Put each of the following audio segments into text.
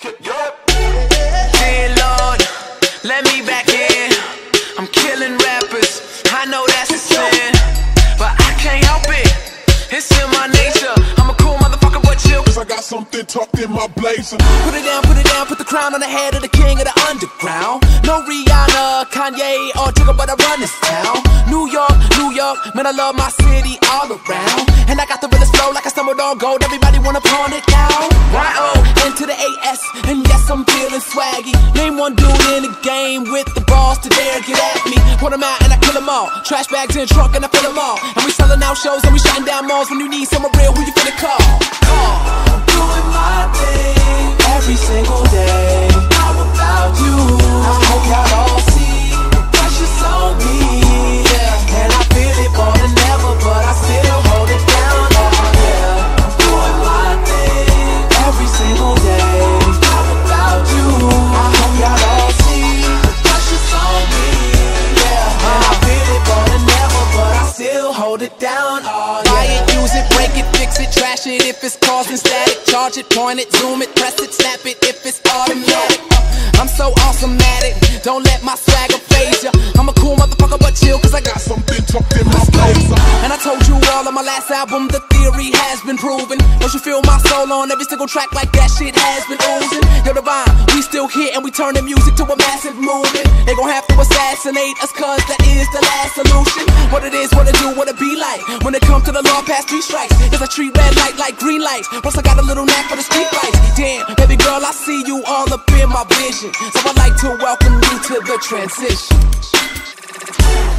Dear Lord, let me back in. I'm killing rappers, I know that's a sin, but I can't help it, it's in my nature. I'm a cool motherfucker, but chill, cause I got something tucked in my blazer. Put it down, put the crown on the head of the king of the underground. No Rihanna, Kanye, or Jigga, but I run this town. New York, man, I love my city all around. And I got the realest flow like I stumbled on gold, everybody wanna pawn it now. Y-O, N to the A-S, and yes, I'm feeling swaggy. Name one dude in the game with the balls to dare get at me. Put them out and I kill them all. Trash bags in the trunk and I fill them all. And we selling out shows and we shutting down malls. When you need someone real, who you finna call? I'm doing my thing every single day. How about you? I hope y'all all see the pressure's on me, yeah. And I feel it more than ever, but I still hold it down, oh yeah. I'm doing my thing every single day. How about you? I hope y'all all see the pressure's on me, yeah. And I feel it more than ever, but I still hold it down, oh yeah. Buy it, use it, break it, fix it, trash it if it's causing static. Charge it, point it, zoom it, press it, snap it if it's automatic. I'm so awesome at it, don't let my swagger phase ya. I'm a cool motherfucker, but chill, cause I got something tucked in my blazer. And I told you all on my last album, the theory has been proven. Don't you feel my soul on every single track like that shit has been oozing? Yo, Divine, we still here and we turn the music to a massive movement. They gon' have to assassinate us cause that is the last solution. What it is, what it do, what it be like. When it comes to the law past 3 strikes, there's a treat red light like green lights. Plus I got a little knack for the street lights. Damn, baby girl, I see you all up in my vision. So I'd like to welcome you to the transition.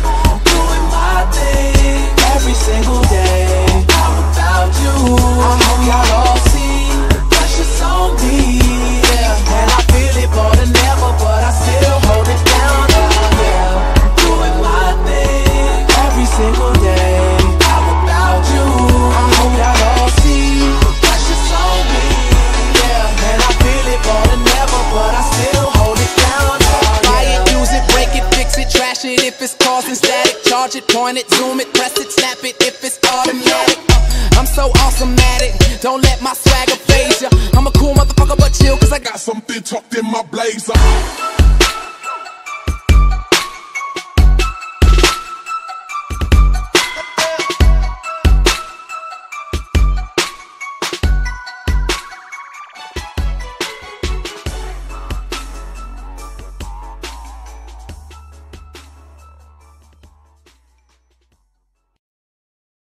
I'm doing my thing every single day. How about you? I hope y'all all see the pressure's on me, yeah. And I feel it more than ever, but I still hold it down, oh yeah. I'm doing my thing every single day. How about you? I hope y'all all see the pressure's on me, yeah. And I feel it more than ever, but I still hold it down, oh yeah. Buy it, use it, break it, fix it, trash it if it's causing static. Charge it, point it, zoom it, press it, snap it if it's automatic. I'm so awesome at it, don't let my swagger phase ya. I'm a cool motherfucker, but chill, cause I got something tucked in my blazer.